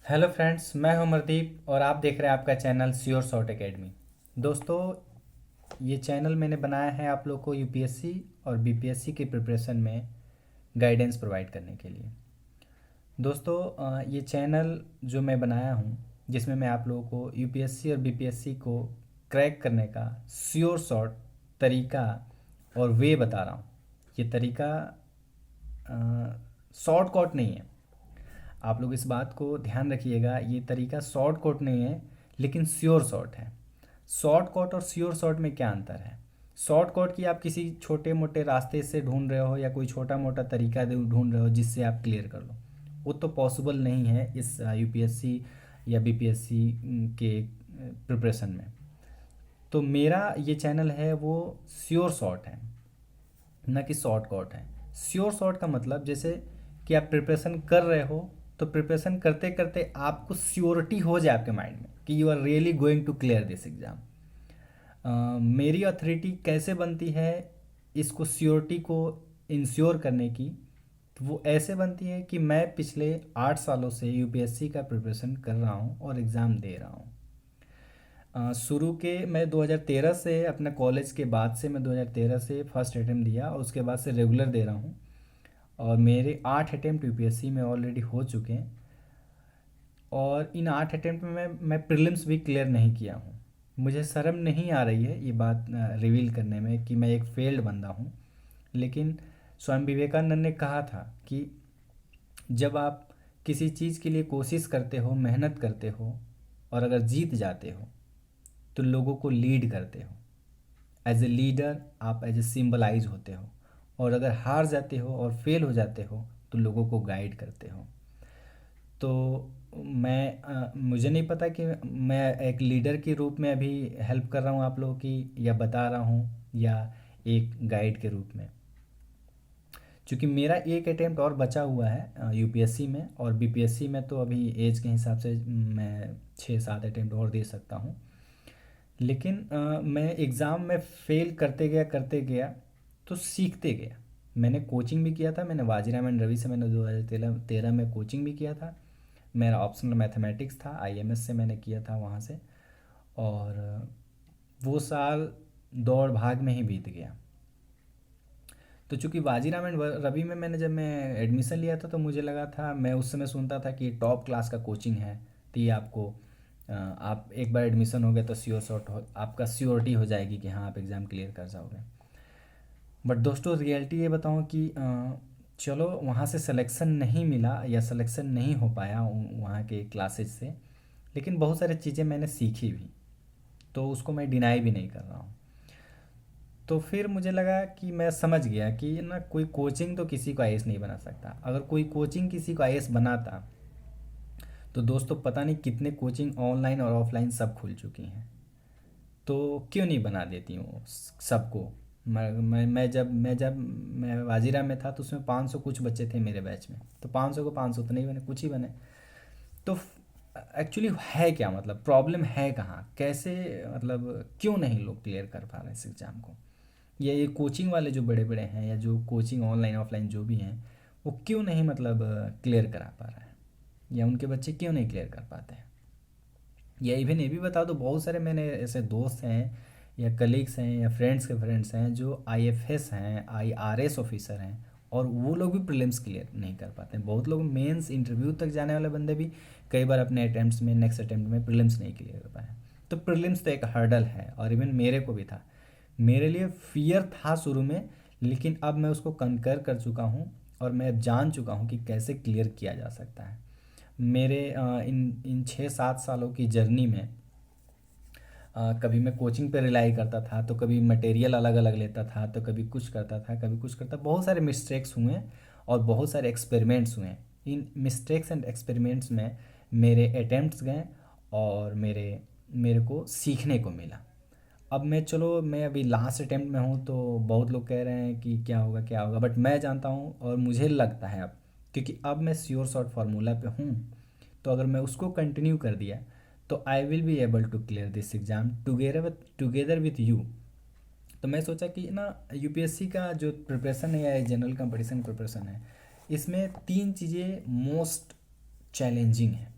Hello friends, मैं हूं अमरदीप और आप देख रहे हैं आपका चैनल श्योर शॉट एकेडमी। दोस्तों, ये चैनल मैंने बनाया है आप लोग को यूपीएससी और बीपीएससी की प्रिपरेशन में गाइडेंस प्रोवाइड करने के लिए। दोस्तों, ये चैनल जो मैं बनाया हूं, जिसमें मैं आप लोगों को यूपीएससी और बीपीएससी को क्रैक करने का श्योर शॉट तरीका और वे बता रहा हूं। ये तरीका शॉर्टकट नहीं है। आप लोग इस बात को ध्यान रखिएगा, ये तरीका शॉर्ट कट नहीं है लेकिन श्योर शॉट है। शॉर्ट कट और श्योर शॉट में क्या अंतर है? शॉर्ट कट की आप किसी छोटे मोटे रास्ते से ढूंढ रहे हो या कोई छोटा मोटा तरीका ढूंढ रहे हो जिससे आप क्लियर कर लो, वो तो पॉसिबल नहीं है इस यूपीएससी या बीपीएससी के प्रिपरेशन में। तो मेरा ये चैनल है वो श्योर शॉट है, ना कि शॉर्ट कट है। श्योर शॉट का मतलब जैसे कि आप प्रिपरेशन कर रहे हो, तो प्रिपरेशन करते करते आपको श्योरिटी हो जाए आपके माइंड में कि you are really going to clear this exam. मेरी अथॉरिटी कैसे बनती है इसको श्योरिटी को इंश्योर करने की? तो वो ऐसे बनती है कि मैं पिछले 8 सालों से यूपीएससी का प्रिपरेशन कर रहा हूँ और एग्ज़ाम दे रहा हूँ। शुरू के मैं 2013 से अपने कॉलेज के बाद से मैं 2013 से फर्स्ट अटेम्प्ट दिया और उसके बाद से रेगुलर दे रहा हूँ। और मेरे 8 अटेम्प्ट यूपीएससी में ऑलरेडी हो चुके हैं और इन 8 अटेम्प्ट में मैं प्रीलिम्स भी क्लियर नहीं किया हूँ। मुझे शर्म नहीं आ रही है ये बात रिवील करने में कि मैं एक फेल्ड बंदा हूँ। लेकिन स्वामी विवेकानंद ने कहा था कि जब आप किसी चीज़ के लिए कोशिश करते हो, मेहनत करते हो और अगर जीत जाते हो तो लोगों को लीड करते हो। एज ए लीडर आप एज ए सिंबलाइज होते हो, और अगर हार जाते हो और फेल हो जाते हो तो लोगों को गाइड करते हो। तो मुझे नहीं पता कि मैं एक लीडर के रूप में अभी हेल्प कर रहा हूँ आप लोगों की, या बता रहा हूँ, या एक गाइड के रूप में। क्योंकि मेरा एक अटेम्प्ट और बचा हुआ है यूपीएससी में, और बीपीएससी में तो अभी एज के हिसाब से मैं 6-7 अटेम्प्ट और दे सकता हूँ। लेकिन मैं एग्ज़ाम में फ़ेल करते गया तो सीखते गया। मैंने कोचिंग भी किया था, मैंने वाजीराम एंड रवि से मैंने 2013 में कोचिंग भी किया था। मेरा ऑप्शनल मैथमेटिक्स था, आईएमएस से मैंने किया था वहाँ से। और वो साल दौड़ भाग में ही बीत गया। तो चूंकि वाजीराम एंड रवि में मैंने जब मैं एडमिशन लिया था तो मुझे लगा था, मैं उस समय सुनता था कि टॉप क्लास का कोचिंग है, तो ये आपको आप एक बार एडमिशन हो गया तो श्योर शॉट हो, आपका श्योरिटी हो जाएगी कि हाँ आप एग्ज़ाम क्लियर कर जाओगे। बट दोस्तों, रियलिटी ये बताऊँ कि चलो वहाँ से सिलेक्शन नहीं मिला या सिलेक्शन नहीं हो पाया वहाँ के क्लासेज से, लेकिन बहुत सारी चीज़ें मैंने सीखी भी, तो उसको मैं डिनाई भी नहीं कर रहा हूँ। तो फिर मुझे लगा कि मैं समझ गया कि ना, कोई कोचिंग तो किसी को आईएएस नहीं बना सकता। अगर कोई कोचिंग किसी को आईएएस बनाता तो दोस्तों पता नहीं कितने कोचिंग ऑनलाइन और ऑफलाइन सब खुल चुकी हैं। तो क्यों नहीं बना देती हूँ सबको? मैं वाजीरा में था तो उसमें 500 कुछ बच्चे थे मेरे बैच में, तो 500 को 500 तो नहीं बने, कुछ ही बने। तो एक्चुअली है क्या, मतलब प्रॉब्लम है कहाँ, कैसे, मतलब क्यों नहीं लोग क्लियर कर पा रहे हैं इस एग्ज़ाम को? ये कोचिंग वाले जो बड़े बड़े हैं या जो कोचिंग ऑनलाइन ऑफलाइन जो भी हैं, वो क्यों नहीं मतलब क्लियर करा पा रहा है, या उनके बच्चे क्यों नहीं क्लियर कर पाते हैं? या इवन ये भी बता दो, बहुत सारे मैंने ऐसे दोस्त हैं या कलीग्स हैं या फ्रेंड्स के फ्रेंड्स हैं जो आईएफएस हैं, आईआरएस ऑफिसर हैं, और वो लोग भी प्रीलिम्स क्लियर नहीं कर पाते हैं। बहुत लोग मेंस इंटरव्यू तक जाने वाले बंदे भी कई बार अपने अटैम्प्ट्स में, नेक्स्ट अटैम्प्ट में प्रीलिम्स नहीं क्लियर कर पाए। तो प्रीलिम्स तो एक हर्डल है, और इवन मेरे को भी था, मेरे लिए फियर था शुरू में, लेकिन अब मैं उसको कंकर कर चुका हूँ और मैं अब जान चुका हूँ कि कैसे क्लियर किया जा सकता है। मेरे इन इन 6-7 सालों की जर्नी में कभी मैं कोचिंग पे रिलाई करता था, तो कभी मटेरियल अलग अलग लेता था, तो कभी कुछ करता था, कभी कुछ करता। बहुत सारे मिस्टेक्स हुए और बहुत सारे एक्सपेरिमेंट्स हुए। इन मिस्टेक्स एंड एक्सपेरिमेंट्स में मेरे अटेम्प्ट्स गए और मेरे मेरे को सीखने को मिला। अब मैं अभी लास्ट अटेम्प्ट में हूँ, तो बहुत लोग कह रहे हैं कि क्या होगा क्या होगा, बट मैं जानता हूँ और मुझे लगता है अब, क्योंकि अब मैं श्योर शॉट फार्मूला पे हूँ, तो अगर मैं उसको कंटिन्यू कर दिया तो I will be able to clear this exam together with you. तो मैं सोचा कि ना, यूपीएससी का जो प्रिपरेशन है या जनरल कंपटीशन प्रिपरेशन है, इसमें 3 चीज़ें मोस्ट चैलेंजिंग है।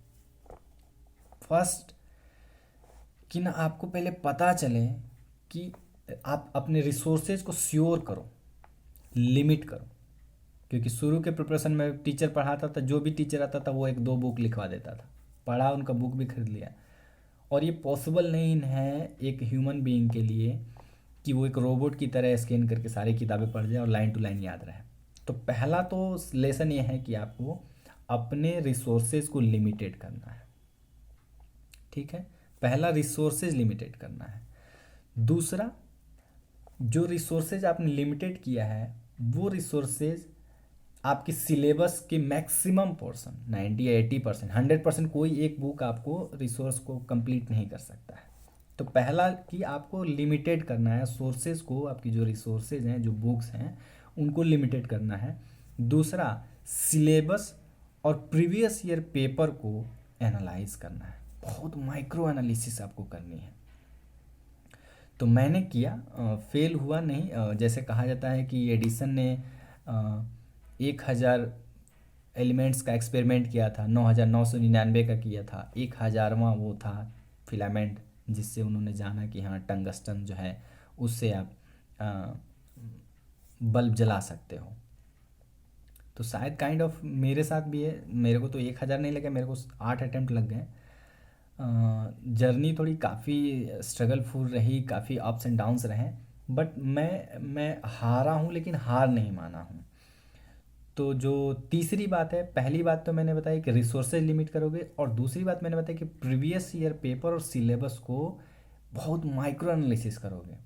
फर्स्ट कि ना आपको पहले पता चले कि आप अपने रिसोर्सेज को श्योर करो, लिमिट करो। क्योंकि शुरू के प्रिपरेशन में टीचर पढ़ाता था, जो भी टीचर आता था वो एक दो बुक लिखवा देता था, पढ़ा, उनका बुक भी खरीद लिया। और ये पॉसिबल नहीं है एक ह्यूमन बीइंग के लिए कि वो एक रोबोट की तरह स्कैन करके सारी किताबें पढ़ जाए और लाइन टू लाइन याद रहे। तो पहला तो लेसन ये है कि आपको अपने रिसोर्सेज को लिमिटेड करना है। ठीक है, पहला रिसोर्सेज लिमिटेड करना है। दूसरा, जो रिसोर्सेज आपने लिमिटेड किया है वो रिसोर्सेज आपके सिलेबस के मैक्सिमम पोर्शन 90 या 80%, 100% कोई एक बुक आपको रिसोर्स को कंप्लीट नहीं कर सकता है। तो पहला कि आपको लिमिटेड करना है सोर्सेज को, आपकी जो रिसोर्सेज हैं, जो बुक्स हैं, उनको लिमिटेड करना है। दूसरा, सिलेबस और प्रीवियस ईयर पेपर को एनालाइज करना है, बहुत माइक्रो एनालिसिस आपको करनी है। तो मैंने किया, फेल हुआ नहीं। जैसे कहा जाता है कि एडिसन ने 1000 एलिमेंट्स का एक्सपेरिमेंट किया था, 9999 का किया था, 1000वां वो था फिलामेंट जिससे उन्होंने जाना कि हाँ टंगस्टन जो है उससे आप बल्ब जला सकते हो। तो शायद काइंड ऑफ मेरे साथ भी है। मेरे को तो 1000 नहीं लगे, मेरे को 8 अटेम्प्ट लग गए। जर्नी थोड़ी काफ़ी स्ट्रगलफुल रही, काफ़ी अप्स एंड डाउन्स रहे, बट मैं हारा हूँ लेकिन हार नहीं माना हूँ। तो जो तीसरी बात है, पहली बात तो मैंने बताई कि रिसोर्सेज लिमिट करोगे, और दूसरी बात मैंने बताई कि प्रीवियस ईयर पेपर और सिलेबस को बहुत माइक्रो एनालिसिस करोगे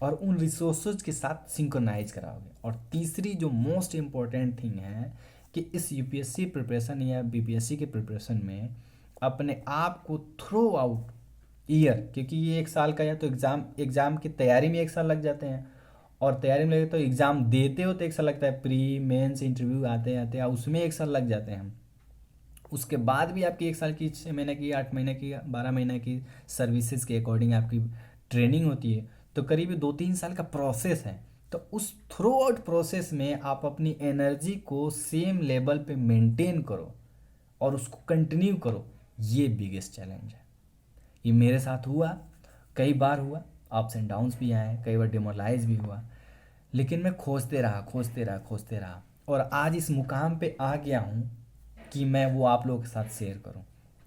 और उन रिसोर्सेज के साथ सिंक्रोनाइज कराओगे। और तीसरी जो मोस्ट इम्पॉर्टेंट थिंग है कि इस यूपीएससी प्रिपरेशन या बीपीएससी के प्रिपरेशन में अपने आप को थ्रू आउट ईयर, क्योंकि ये 1 साल का, या तो एग्ज़ाम की तैयारी में 1 साल लग जाते हैं, और तैयारी में लगे तो एग्ज़ाम देते हो तो 1 साल लगता है, प्री मेंस इंटरव्यू आते आते उसमें 1 साल लग जाते हैं। उसके बाद भी आपकी 1 साल की, 6 महीने की, 8 महीने की, 12 महीने की सर्विसेज के अकॉर्डिंग आपकी ट्रेनिंग होती है। तो करीब 2-3 साल का प्रोसेस है। तो उस थ्रू आउट प्रोसेस में आप अपनी एनर्जी को सेम लेवल पे मेंटेन करो और उसको कंटिन्यू करो, ये बिगेस्ट चैलेंज है। ये मेरे साथ हुआ, कई बार हुआ, अप्स एंड डाउन्स भी आए, कई बार डिमोरलाइज भी हुआ, लेकिन मैं खोजते रहा, खोजते रहा, खोजते रहा, और आज इस मुकाम पे आ गया हूँ कि मैं वो आप लोगों के साथ शेयर करूँ।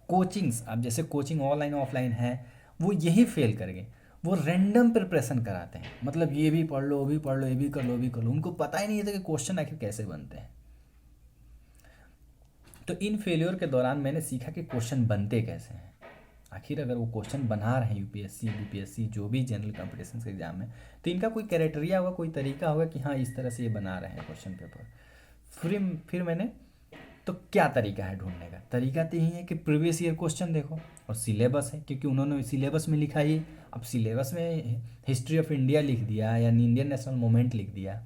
कोचिंग्स, अब जैसे कोचिंग ऑनलाइन ऑफलाइन है, वो यही फेल कर गए। वो रैंडम प्रिपरेशन कराते हैं, मतलब ये भी पढ़ लो, वो भी पढ़ लो, ये भी कर लो, वो भी कर लो, उनको पता ही नहीं था कि क्वेश्चन आखिर कैसे बनते हैं। तो इन फेलियर के दौरान मैंने सीखा कि क्वेश्चन बनते कैसे हैं। आखिर अगर वो क्वेश्चन बना रहे हैं यूपीएससी बीपीएससी जो भी जनरल कॉम्पिटिशन के एग्जाम में, तो इनका कोई क्राइटेरिया होगा, कोई तरीका होगा कि हाँ इस तरह से ये बना रहे हैं क्वेश्चन पेपर। फिर मैंने, तो क्या तरीका है ढूंढने का? तरीका तो यही है कि प्रीवियस ईयर क्वेश्चन देखो, और सिलेबस है, क्योंकि उन्होंने सिलेबस में लिखा ही, अब सिलेबस में हिस्ट्री ऑफ इंडिया लिख दिया या इंडियन नेशनल मूवमेंट लिख दिया,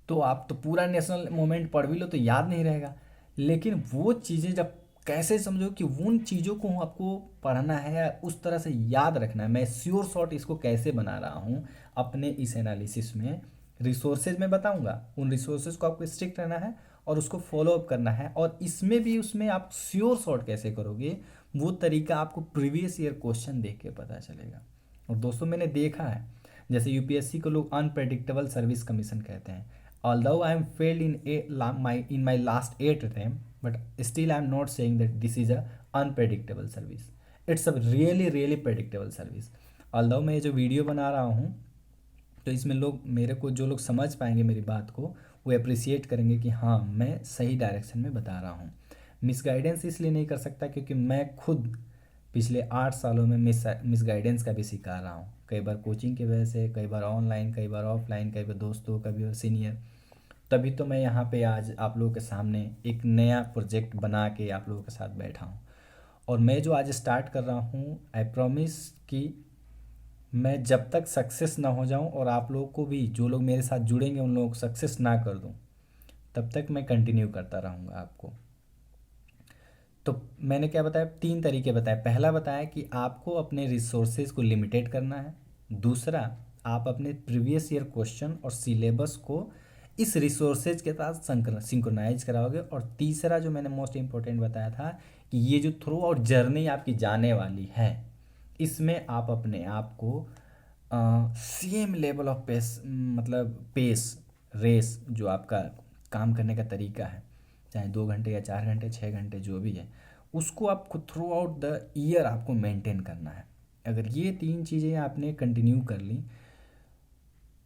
तो आप तो पूरा नेशनल मूवमेंट पढ़ भी लो तो याद नहीं रहेगा। लेकिन वो चीज़ें जब, कैसे समझो कि उन चीज़ों को आपको पढ़ना है या उस तरह से याद रखना है, मैं श्योर शॉर्ट इसको कैसे बना रहा हूँ अपने इस एनालिसिस में, रिसोर्सेज में बताऊँगा। उन रिसोर्सेज को आपको स्ट्रिक्ट रहना है और उसको फॉलो अप करना है, और इसमें भी उसमें आप श्योर शॉर्ट कैसे करोगे, वो तरीका आपको प्रीवियस ईयर क्वेश्चन देख के पता चलेगा। और दोस्तों मैंने देखा है, जैसे यूपीएससी को लोग अनप्रेडिक्टेबल सर्विस कमीशन कहते हैं। Although I am failed in my last 8 attempt, but still I am not saying that this is a unpredictable service. It's a really predictable service. Although मैं ये जो वीडियो बना रहा हूँ, तो इसमें लोग मेरे को, जो लोग समझ पाएंगे मेरी बात को, वो अप्रिसिएट करेंगे कि हाँ मैं सही डायरेक्शन में बता रहा हूँ। मिसगाइडेंस इसलिए नहीं कर सकता क्योंकि मैं खुद पिछले 8 सालों में मिसगाइडेंस का भी शिकार रहा हूँ, कई बार कोचिंग की वजह से, कई बार ऑनलाइन, कई बार ऑफलाइन, कई बार दोस्तों, कभी और सीनियर। तभी तो मैं यहाँ पे आज आप लोगों के सामने एक नया प्रोजेक्ट बना के आप लोगों के साथ बैठा हूँ। और मैं जो आज स्टार्ट कर रहा हूँ, आई प्रॉमिस कि मैं जब तक सक्सेस ना हो जाऊँ और आप लोगों को भी, जो लोग मेरे साथ जुड़ेंगे उन लोगों को सक्सेस ना कर दूँ, तब तक मैं कंटिन्यू करता रहूँगा आपको। तो मैंने क्या बताया, 3 तरीके बताए। पहला बताया कि आपको अपने रिसोर्सेज को लिमिटेड करना है। दूसरा, आप अपने प्रीवियस ईयर क्वेश्चन और सिलेबस को इस रिसोर्सेज के साथ सिंक्रोनाइज कराओगे। और तीसरा जो मैंने मोस्ट इम्पोर्टेंट बताया था कि ये जो थ्रू आउट जर्नी आपकी जाने वाली है, इसमें आप अपने आप को सेम लेवल ऑफ पेस, मतलब पेस, रेस, जो आपका काम करने का तरीका है, चाहे 2 घंटे या 4 घंटे 6 घंटे जो भी है, उसको आपको थ्रू आउट द ईयर आपको मेंटेन करना है। अगर ये 3 चीज़ें आपने कंटिन्यू कर ली,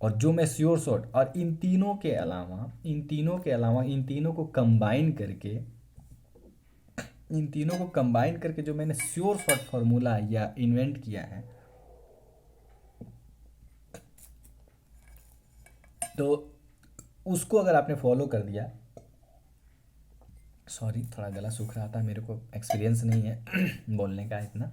और जो मैं श्योर शॉट, और इन तीनों को कंबाइन करके, जो मैंने श्योर शॉट फार्मूला या इन्वेंट किया है, तो उसको अगर आपने फॉलो कर दिया, सॉरी थोड़ा गला सूख रहा था, मेरे को एक्सपीरियंस नहीं है बोलने का इतना।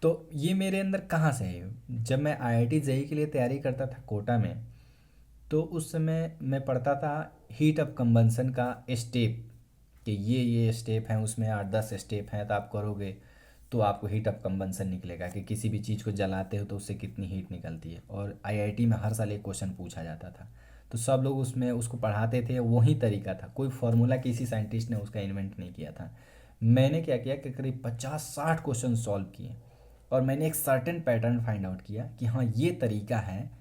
तो ये मेरे अंदर कहाँ से है? जब मैं आईआईटी जेईई के लिए तैयारी करता था कोटा में, तो उस समय मैं पढ़ता था हीट ऑफ कंबंसन का स्टेप, कि ये स्टेप हैं, उसमें 8-10 स्टेप हैं, तो आप करोगे तो आपको हीट ऑफ कंबंसन निकलेगा, कि किसी भी चीज़ को जलाते हो तो उससे कितनी हीट निकलती है। और आईआईटी में हर साल एक क्वेश्चन पूछा जाता था, तो सब लोग उसमें उसको पढ़ाते थे, वही तरीका था, कोई फार्मूला किसी साइंटिस्ट ने उसका इन्वेंट नहीं किया था। मैंने क्या किया कि करीब 50-60 क्वेश्चन सॉल्व किए, और मैंने एक सर्टेन पैटर्न फाइंड आउट किया कि हाँ ये तरीका है,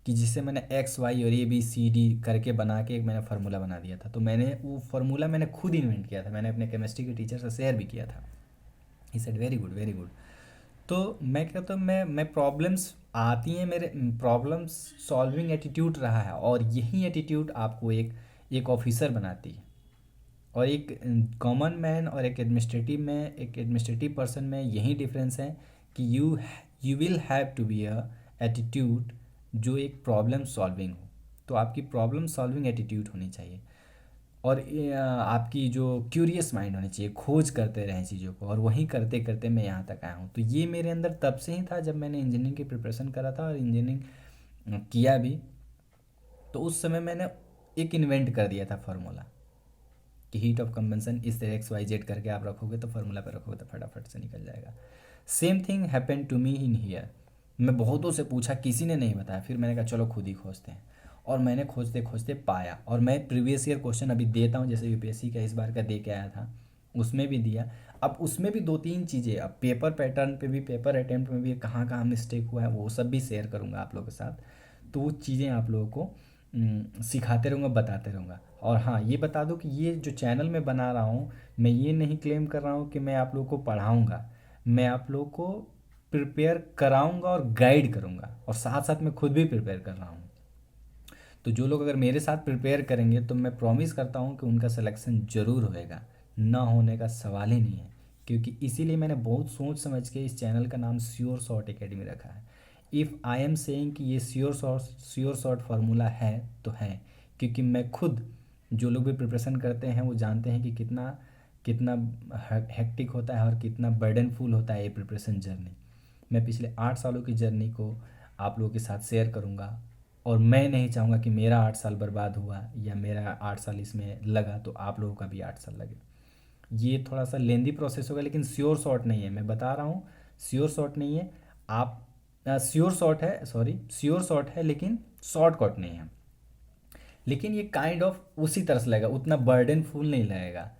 कि जिससे मैंने एक्स वाई और ए बी सी डी करके बना के एक मैंने फार्मूला बना दिया था। तो मैंने वो फार्मूला मैंने खुद इन्वेंट किया था, मैंने अपने केमिस्ट्री के टीचर से शेयर भी किया था। He said very good very good. तो मैं कहता हूँ, मैं प्रॉब्लम्स आती हैं, मेरे प्रॉब्लम्स सॉल्विंग एटीट्यूड रहा है, और यही एटीट्यूड आपको एक ऑफिसर बनाती है। और एक कॉमन मैन और एक एडमिनिस्ट्रेटिव पर्सन में यही डिफरेंस है, कि you will have to be a attitude जो एक प्रॉब्लम सॉल्विंग हो। तो आपकी प्रॉब्लम सॉल्विंग एटीट्यूड होनी चाहिए, और आपकी जो क्यूरियस माइंड होनी चाहिए, खोज करते रहें चीज़ों को, और वहीं करते करते मैं यहाँ तक आया हूँ। तो ये मेरे अंदर तब से ही था, जब मैंने इंजीनियरिंग की प्रिपरेशन करा था और इंजीनियरिंग किया भी। तो उस समय मैंने एक इन्वेंट कर दिया था फार्मूला, कि हीट ऑफ कंबंसन इस तरह एक्स वाई जेड करके आप रखोगे, तो फार्मूला पे रखोगे तो फटाफट से निकल जाएगा। Same thing happen to me in here. मैं बहुतों से पूछा, किसी ने नहीं बताया, फिर मैंने कहा चलो खुद ही खोजते हैं, और मैंने खोजते खोजते पाया। और मैं प्रीवियस ईयर क्वेश्चन अभी देता हूँ, जैसे यूपीएससी का इस बार का दे के आया था, उसमें भी दिया। अब उसमें भी 2-3 चीज़ें, अब पेपर पैटर्न पे भी, पेपर अटेम्प्ट में भी कहाँ कहाँ मिस्टेक हुआ है, वो सब भी शेयर करूँगा आप लोगों के साथ। तो वो चीज़ें आप लोगों को सिखाते रहूँगा, बताते रहूँगा। और हाँ, ये बता दूँ कि ये जो चैनल मैं बना रहा हूँ, मैं ये नहीं क्लेम कर रहा हूँ कि मैं आप लोगों को पढ़ाऊँगा, मैं आप लोगों को प्रिपेयर कराऊँगा और गाइड करूँगा, और साथ साथ मैं खुद भी प्रिपेयर कर रहा हूँ। तो जो लोग अगर मेरे साथ प्रिपेयर करेंगे, तो मैं प्रॉमिस करता हूँ कि उनका सिलेक्शन ज़रूर होएगा, ना होने का सवाल ही नहीं है। क्योंकि इसीलिए मैंने बहुत सोच समझ के इस चैनल का नाम श्योर शॉट एकेडमी रखा है। इफ़ आई एम सेइंग कि ये श्योर शॉट फार्मूला है, तो है, क्योंकि मैं खुद, जो लोग भी प्रिपरेशन करते हैं वो जानते हैं कि कितना कितना हेक्टिक होता है और कितना बर्डनफुल होता है ये प्रिपरेशन जर्नी। मैं पिछले 8 सालों की जर्नी को आप लोगों के साथ शेयर करूँगा, और मैं नहीं चाहूँगा कि मेरा 8 साल बर्बाद हुआ, या मेरा 8 साल इसमें लगा तो आप लोगों का भी 8 साल लगे। ये थोड़ा सा लेंदी प्रोसेस होगा, लेकिन श्योर शॉट नहीं है, मैं बता रहा हूँ, श्योर शॉट नहीं है। आप श्योर शॉट है, लेकिन शॉर्ट कट नहीं है। लेकिन ये काइंड ऑफ उसी तरह से लगेगा, उतना बर्डनफुल नहीं लगेगा।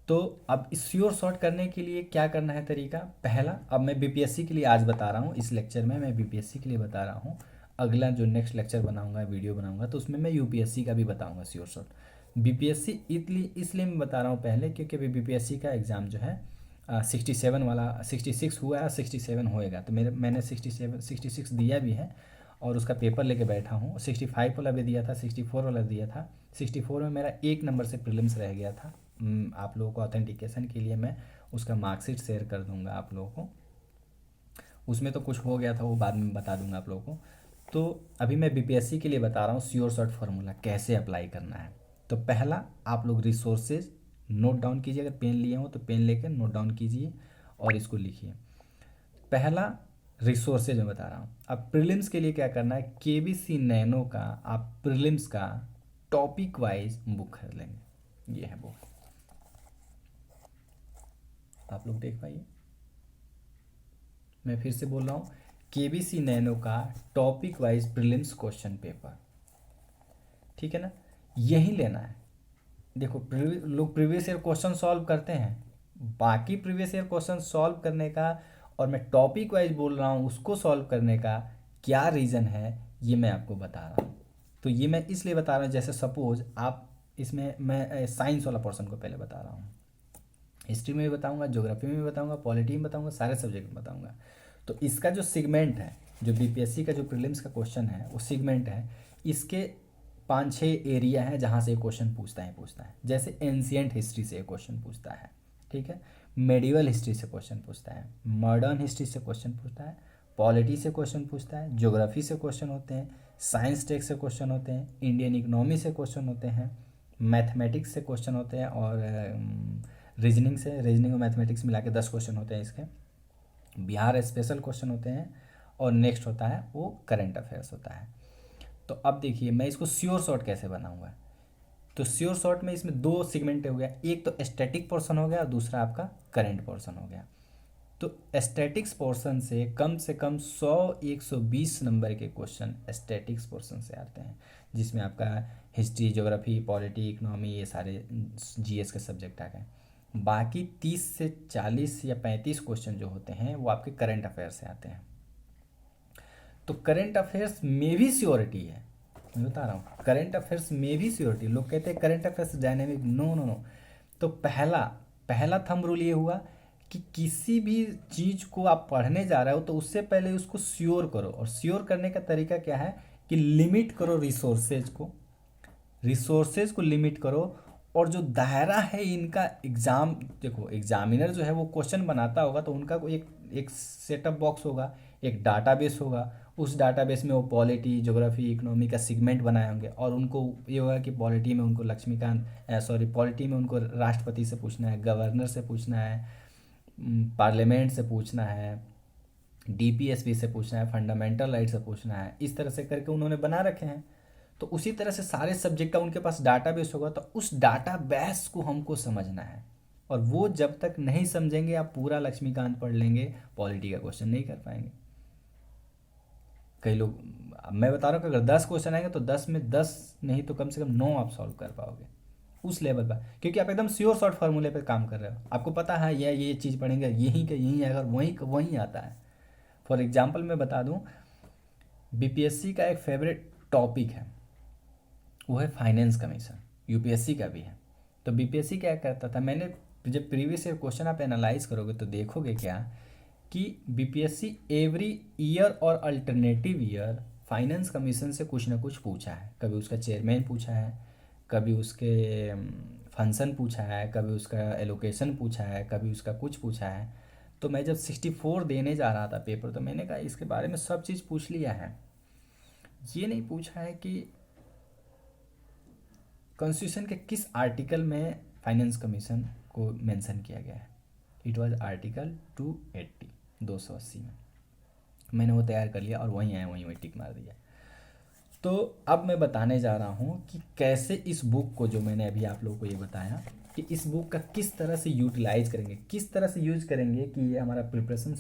तो अब इस श्योर शॉट करने के लिए क्या करना है तरीका? पहला, अब मैं बीपीएससी के लिए आज बता रहा हूँ, इस लेक्चर में मैं बीपीएससी के लिए बता रहा हूँ। अगला जो नेक्स्ट लेक्चर बनाऊंगा, वीडियो बनाऊंगा, तो उसमें मैं यूपीएससी का भी बताऊंगा श्योर शॉट। बीपीएससी इसलिए मैं बता रहा हूँ पहले, क्योंकि अभी बीपीएससी का एग्ज़ाम जो है 67 वाला, 66 हुआ है, 67 होएगा। तो मैंने 66 दिया भी है, और उसका पेपर लेके बैठा हूँ। 65 वाला भी दिया था, 64 वाला दिया था। 64 में मेरा 1 नंबर से प्रीलिम्स रह गया था। आप लोगों को ऑथेंटिकेशन के लिए मैं उसका मार्कशीट शेयर कर दूंगा आप लोगों को। उसमें तो कुछ हो गया था, वो बाद में बता दूंगा आप लोगों को। तो अभी मैं बीपीएससी के लिए बता रहा हूँ श्योर शॉट फार्मूला कैसे अप्लाई करना है। तो पहला, आप लोग रिसोर्सेज नोट डाउन कीजिए, अगर पेन लिए हो तो पेन लेकर नोट डाउन कीजिए और इसको लिखिए। पहला रिसोर्सेज मैं बता रहा हूँ। अब प्रीलिम्स के लिए क्या करना है, केबीसी नैनो का आप प्रीलिम्स का टॉपिक वाइज बुक खरीद लेंगे। ये है बुक, आप लोग देख पाइए। मैं फिर से बोल रहा हूँ, केबीसी नैनो का topic wise prelims question paper, ठीक है ना, यही लेना है। देखो लोग प्रीवियस ईयर क्वेश्चन सॉल्व करते हैं, बाकी प्रीवियस ईयर क्वेश्चन सॉल्व करने का और मैं टॉपिक वाइज बोल रहा हूँ उसको सॉल्व करने का क्या रीज़न है, ये मैं आपको बता रहा हूँ। तो ये मैं इसलिए बता रहा हूँ, जैसे सपोज आप इसमें मैं साइंस वाला पोर्शन को पहले बता रहा हूँ, हिस्ट्री में भी बताऊंगा, ज्योग्राफी में भी बताऊंगा, पॉलिटी में बताऊंगा, सारे सब्जेक्ट में बताऊंगा। तो इसका जो सिगमेंट है, जो बीपीएससी का जो प्रीलिम्स का क्वेश्चन है वो सिगमेंट है, इसके 5-6 एरिया हैं जहाँ से ये क्वेश्चन पूछता है। जैसे एंशियंट हिस्ट्री से क्वेश्चन पूछता है, ठीक है, मेडिवल हिस्ट्री से क्वेश्चन पूछता है, मॉडर्न हिस्ट्री से क्वेश्चन पूछता है, पॉलिटी से क्वेश्चन पूछता है, ज्योग्राफी से क्वेश्चन होते हैं, साइंस टेक से क्वेश्चन होते हैं, इंडियन इकोनॉमी से क्वेश्चन होते हैं, मैथमेटिक्स से क्वेश्चन होते हैं, और रीजनिंग और मैथमेटिक्स मिला के 10 क्वेश्चन होते हैं इसके, बिहार स्पेशल क्वेश्चन होते हैं, और नेक्स्ट होता है वो करंट अफेयर्स होता है। तो अब देखिए मैं इसको श्योर शॉर्ट कैसे बनाऊंगा। तो श्योर शॉर्ट में इसमें 2 सेगमेंट हो गया, एक तो स्टैटिक पोर्शन हो गया और दूसरा आपका करंट पोर्शन हो गया। तो स्टैटिक्स पोर्शन से कम 100-120 नंबर के क्वेश्चन स्टैटिक्स पोर्शन से आते हैं, जिसमें आपका हिस्ट्री, ज्योग्राफी, पॉलिटी, इकोनॉमी, ये सारे जीएस के सब्जेक्ट आ गए। बाकी 30 से 40 या 35 क्वेश्चन जो होते हैं वो आपके करंट अफेयर से आते हैं। तो करंट अफेयर्स में भी श्योरिटी है, मैं बता रहा हूँ, करंट अफेयर्स में भी श्योरिटी। लोग कहते हैं current affairs dynamic, no no no. तो पहला पहला थंब रूल ये हुआ कि किसी भी चीज़ को आप पढ़ने जा रहे हो तो उससे पहले उसको श्योर करो, और श्योर करने का तरीका क्या है कि लिमिट करो रिसोर्सेज को लिमिट करो। और जो दायरा है इनका, एग्ज़ाम देखो, एग्जामिनर जो है वो क्वेश्चन बनाता होगा तो उनका कोई एक सेटअप बॉक्स होगा, एक डाटाबेस होगा, उस डाटाबेस में वो पॉलिटी, ज्योग्राफी, इकोनॉमी का सेगमेंट बनाए होंगे, और उनको ये होगा कि पॉलिटी में उनको पॉलिटी में उनको राष्ट्रपति से पूछना है, गवर्नर से पूछना है, पार्लियामेंट से पूछना है, डीपीएसपी से पूछना है, फंडामेंटल राइट से पूछना है, इस तरह से करके उन्होंने बना रखे हैं। तो उसी तरह से सारे सब्जेक्ट का उनके पास डाटाबेस होगा, तो उस डाटाबेस को हमको समझना है। और वो जब तक नहीं समझेंगे, आप पूरा लक्ष्मीकांत पढ़ लेंगे, पॉलिटी का क्वेश्चन नहीं कर पाएंगे। कई लोग, अब मैं बता रहा हूँ कि अगर 10 क्वेश्चन आएंगे तो 10 में 10 नहीं तो कम से कम 9 आप सॉल्व कर पाओगे उस लेवल पर, क्योंकि आप एकदम श्योर शॉर्ट फार्मूले पर काम कर रहे हो। आपको पता है ये चीज़ पढ़ेंगे, यहीं का यहीं आएगा, वहीं का वहीं आता है। फॉर एग्जाम्पल मैं बता दूँ, बीपीएससी का एक फेवरेट टॉपिक है, वो है फाइनेंस कमीशन, यूपीएससी का भी है। तो बीपीएससी क्या करता था, मैंने जब प्रीवियस ईयर क्वेश्चन आप एनालाइज करोगे तो देखोगे क्या कि बीपीएससी एवरी ईयर और अल्टरनेटिव ईयर फाइनेंस कमीशन से कुछ ना कुछ पूछा है। कभी उसका चेयरमैन पूछा है, कभी उसके फंक्शन पूछा है, कभी उसका एलोकेशन पूछा है, कभी उसका कुछ पूछा है। तो मैं जब 64 देने जा रहा था पेपर, तो मैंने कहा इसके बारे में सब चीज़ पूछ लिया है, ये नहीं पूछा है कि कॉन्स्टिट्यूशन के किस आर्टिकल में फाइनेंस कमीशन को मेंशन किया गया है। इट वाज आर्टिकल 280 में। मैंने वो तैयार कर लिया और वहीं आया, वहीं टिक मार दिया। तो अब मैं बताने जा रहा हूँ कि कैसे इस बुक को, जो मैंने अभी आप लोगों को ये बताया, कि इस बुक का किस तरह से यूटिलाइज करेंगे, किस तरह से यूज करेंगे कि ये हमारा प्रिपरेशन